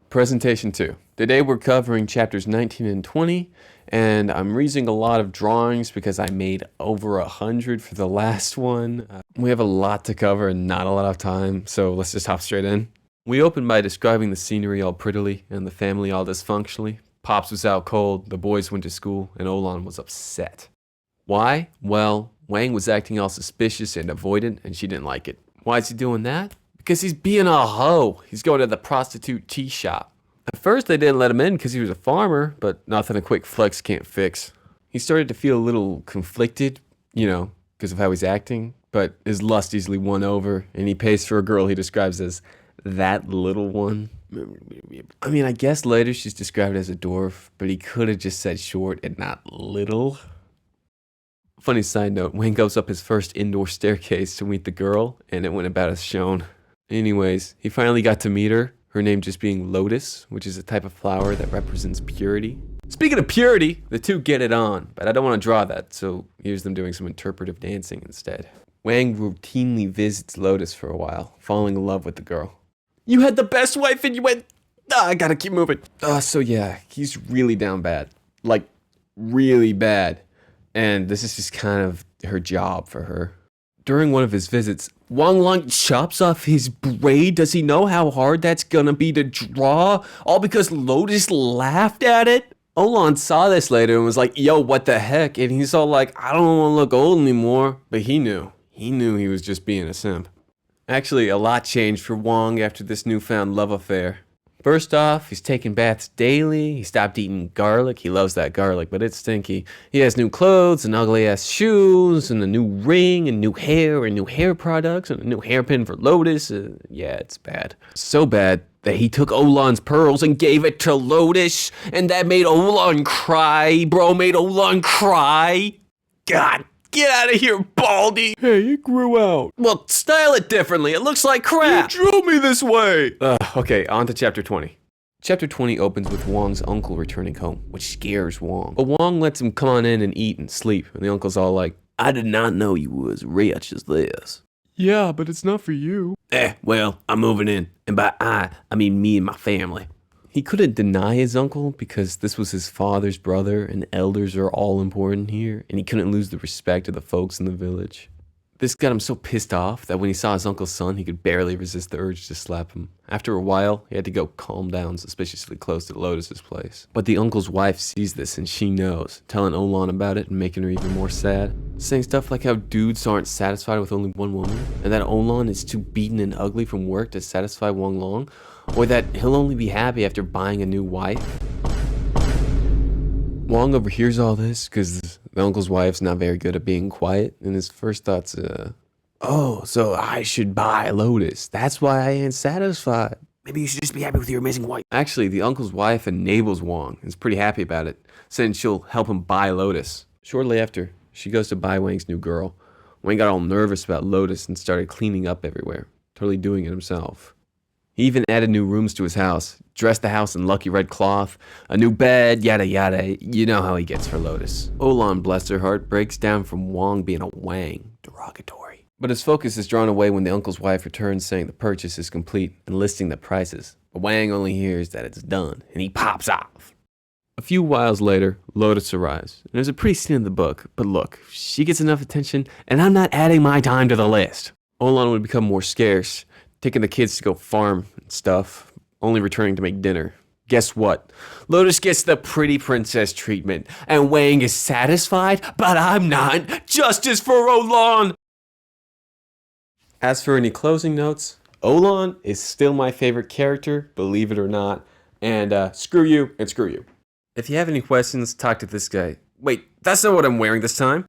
Presentation 2. Today we're covering chapters 19 and 20, and I'm reusing a lot of drawings because I made over 100 for the last one. We have a lot to cover and not a lot of time, so let's just hop straight in. We open by describing the scenery all prettily and the family all dysfunctionally. Pops was out cold, the boys went to school, and O-Lan was upset. Why? Well, Wang was acting all suspicious and avoidant, and she didn't like it. Why is he doing that? Because he's being a hoe. He's going to the prostitute tea shop. At first they didn't let him in because he was a farmer, but nothing a quick flex can't fix. He started to feel a little conflicted, because of how he's acting, but his lust easily won over, and he pays for a girl he describes as that little one. I mean, I guess later she's described as a dwarf, but he could have just said short and not little. Funny side note, Wayne goes up his first indoor staircase to meet the girl, and it went about as shown. Anyways, he finally got to meet her, her name just being Lotus, which is a type of flower that represents purity. Speaking of purity, the two get it on, but I don't want to draw that, so here's them doing some interpretive dancing instead. Wang routinely visits Lotus for a while, falling in love with the girl. You had the best wife and you went, I gotta keep moving. So yeah, he's really down bad. Like, really bad. And this is just kind of her job for her. During one of his visits, Wang Lang chops off his braid. Does he know how hard that's gonna be to draw? All because Lotus laughed at it? O-Lan saw this later and was like, yo, what the heck? And he's all like, I don't want to look old anymore. But he knew. He knew he was just being a simp. Actually, a lot changed for Wang after this newfound love affair. First off, he's taking baths daily, he stopped eating garlic, he loves that garlic, but it's stinky. He has new clothes and ugly-ass shoes, and a new ring, and new hair products, and a new hairpin for Lotus. Yeah, it's bad. So bad that he took O-Lan's pearls and gave it to Lotus, and that made O-Lan cry, bro, made O-Lan cry. God, get out of here, Baldy! Hey, it grew out. Well, style it differently, it looks like crap! You drew me this way! Okay, on to chapter 20. Chapter 20 opens with Wang's uncle returning home, which scares Wang. But Wang lets him come on in and eat and sleep, and the uncle's all like, I did not know you were as rich as this. Yeah, but it's not for you. Well, I'm moving in, and by I mean me and my family. He couldn't deny his uncle because this was his father's brother and elders are all important here, and he couldn't lose the respect of the folks in the village. This got him so pissed off that when he saw his uncle's son, he could barely resist the urge to slap him. After a while, he had to go calm down suspiciously close to Lotus's place. But the uncle's wife sees this and she knows, telling O-Lan about it and making her even more sad. Saying stuff like how dudes aren't satisfied with only one woman, and that O-Lan is too beaten and ugly from work to satisfy Wang Lang, or that he'll only be happy after buying a new wife. Wang overhears all this because the uncle's wife's not very good at being quiet, and his first thought's, oh, so I should buy Lotus. That's why I ain't satisfied. Maybe you should just be happy with your amazing wife. Actually, the uncle's wife enables Wang and is pretty happy about it, saying she'll help him buy Lotus. Shortly after, she goes to buy Wang's new girl. Wang got all nervous about Lotus and started cleaning up everywhere, totally doing it himself. He even added new rooms to his house, dressed the house in lucky red cloth, a new bed, yada yada. You know how he gets for Lotus. O-Lan, bless her heart, breaks down from Wang being a Wang, derogatory. But his focus is drawn away when the uncle's wife returns saying the purchase is complete and listing the prices. But Wang only hears that it's done, and he pops off. A few whiles later, Lotus arrives. And there's a pretty scene in the book, but look, she gets enough attention, and I'm not adding my time to the list. O-Lan would become more scarce, taking the kids to go farm and stuff, only returning to make dinner. Guess what? Lotus gets the pretty princess treatment, and Wang is satisfied, but I'm not. Justice for O-Lan! As for any closing notes, O-Lan is still my favorite character, believe it or not, and screw you and screw you. If you have any questions, talk to this guy. Wait, that's not what I'm wearing this time.